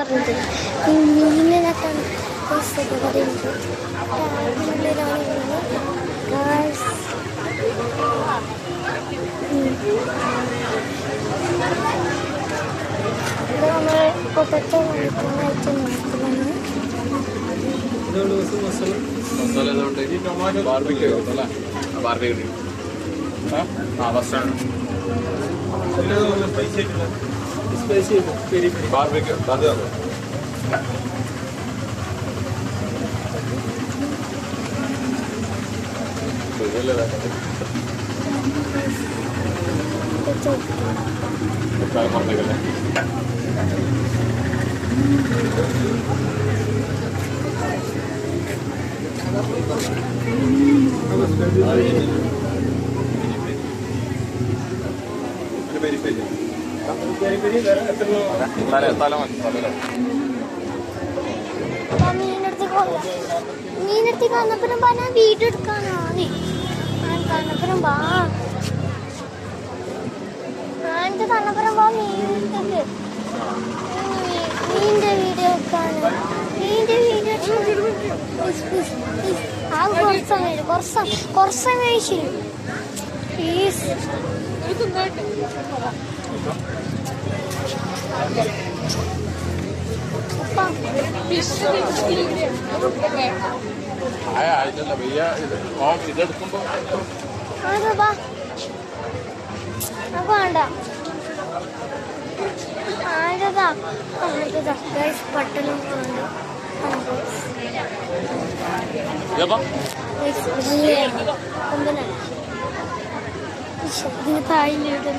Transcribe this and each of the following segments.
പറഞ്ഞത് മീനിനൊക്കെയാണ് പറയുന്നത്. ടാങ്കിനുള്ളിലാണ് ഇത് നമ്മൾ പൊട്ടറ്റോ വാങ്ങിക്കാനായിട്ട് നോക്കുന്നതാണ്. മീനെടുത്തേക്ക് വന്നപ്പോഴും പറഞ്ഞാൽ വീഡിയോ എടുക്കാനാണ് തന്നപ്പുറം വാ ആൻ്റെ തന്നപ്പുറം വാ മീനെടുത്തേക്ക് മീനിൻ്റെ വീഡിയോ എടുക്കാണ്. മീനിൻ്റെ വീഡിയോ ആ കുറച്ച് സമയം ശരി പ്ലീസ്. വേണ്ട ആരതാ പട്ടണം ഇതിന് താഴിലിട്ട്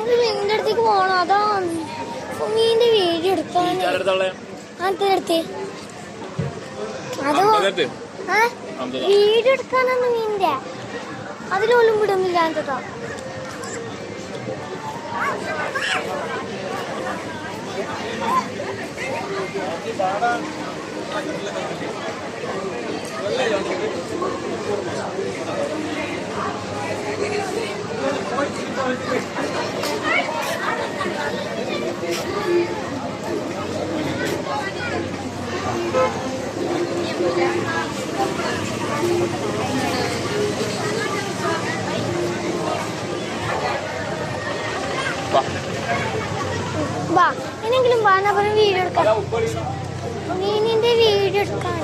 മീനിന്റെ അടുത്തേക്ക് പോണം. അതാ മീനിന്റെ വീഡിയോ എടുക്കാൻ വീഡിയോ എടുക്കാനാണ് മീനിന്റെ. അതിലൊന്നും വിടുന്നില്ല എന്താ വാ എന്നെങ്കിലും വാ എന്നാ പറഞ്ഞ വീഡിയോ എടുക്കാം. മീനിന്റെ വീഡിയോ എടുക്കാൻ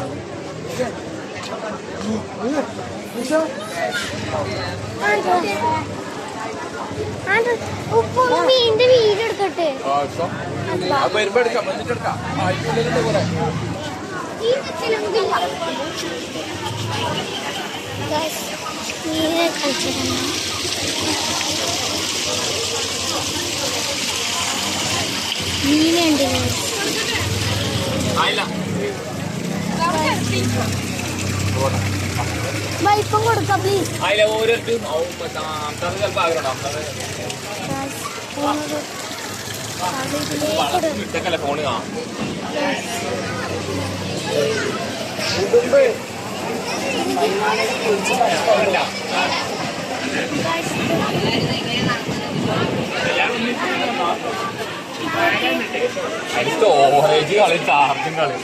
ഉപ്പൊന്ന് മീനിന്റെ വീഡിയോ എടുക്കട്ടെ. മീനെ കളിച്ചിട്ടുണ്ട്. മീനുണ്ട് വൈപ്പം കൊടുക്കാം പ്ലീസ്. ഫോണ് സ്റ്റോറേജ് കളി ചാർജിങ് കളി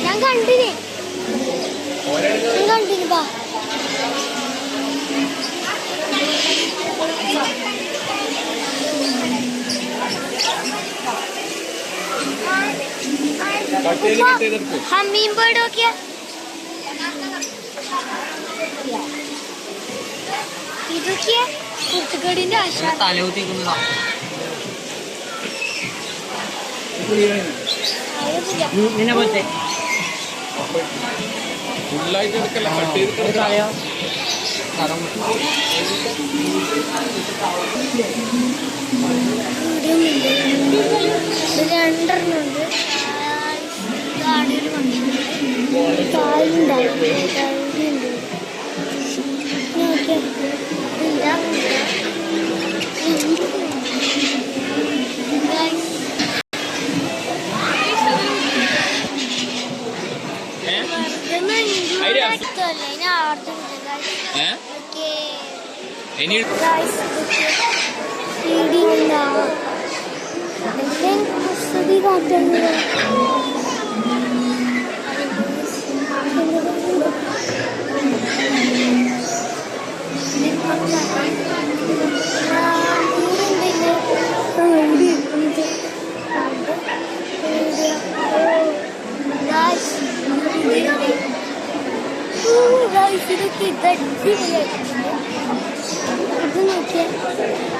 ഞാൻ കണ്ടിന് ബാ ഹമ്മീം ബേർഡ് നോക്കിയ ഇതൊക്കെയാ കുട്ടിക്കടിന്റെ ആശ തലകുത്തിക്കുന്നതാ നിന്നെ പോലത്തെ ഫുള്ളായിട്ട് എടുക്കല്ല, കട്ട് ചെയ്തിട്ട് കളയോ രണ്ടെണ്ണുണ്ട് കാടിൽ വന്നിട്ടുണ്ട് കായുണ്ടായിരുന്നു കായുണ്ട് നോക്കിയാ ഇനി കുസൃതി കാട്ടുന്നത് ഇതൊക്കെ അടിപൊളിയായിട്ടുണ്ട്. ഇത് നോക്കിയാൽ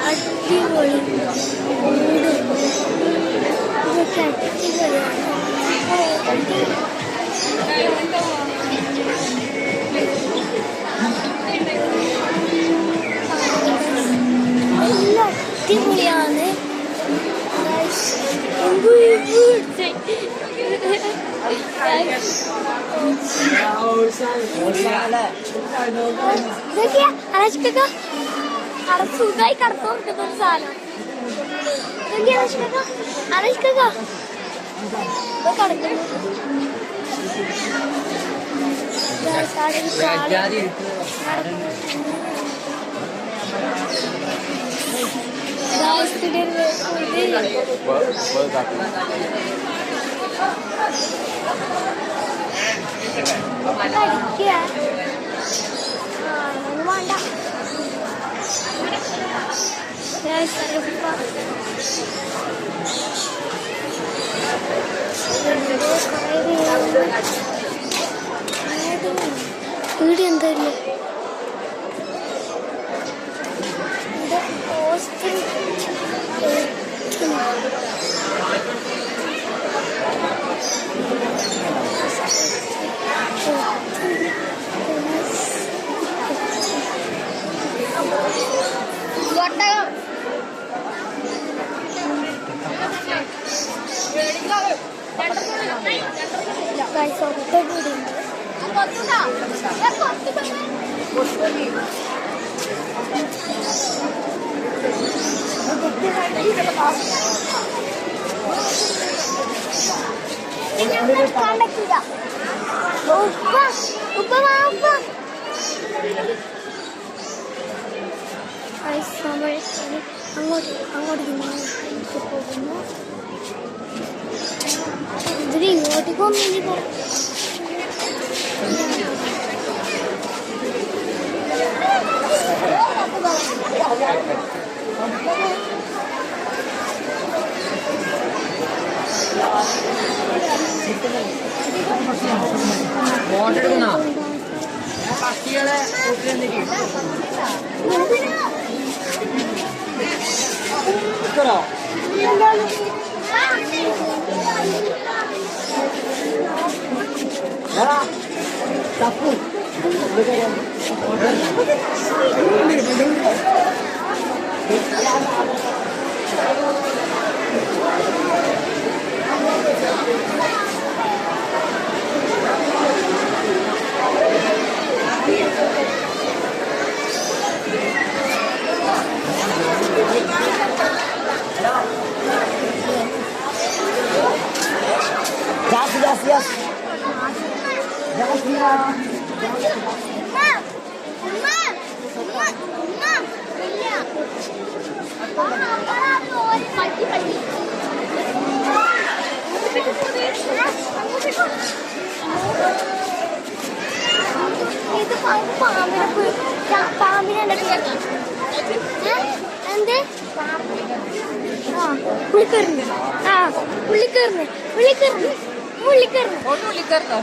അടിപൊളി ഇതൊക്കെ അടിപൊളിയാണ്. എല്ലാം അടിപൊളിയാണ്. ഇതൊക്കെയാ അനഷ്ക അവിടെ സുഖമായി കടത്തു കൊടുക്കുന്ന ഒരു സാധനം. ഇതൊക്കെയാ അനഷ്ക കടക്കുന്നു. വേണ്ട വീട് എന്തല്ലേ ഹോസ്റ്റൽ ഒറ്റ കൂടി ഉണ്ട്. എടുക്കാൻ പറ്റില്ല. ഉപ്പ ഉപ്പ വാ ഉപ്പ. നമ്മൾ അങ്ങോട്ട് പോകുന്നു. ഇതിന് ഇങ്ങോട്ടേക്കൊന്നും ഇനി പോകും. ഫോട്ടോ എടുക്കുന്നോ? പട്ടികളെ തപ്പു Yes. ഇത് പാമ്പിനെ എന്ത് പുള്ളിക്കറിന് പുള്ളിക്കറിന് പുള്ളിക്കറിന് പുള്ളിക്കറിന് ഫോട്ടോ വിളിക്കാറുണ്ടോ?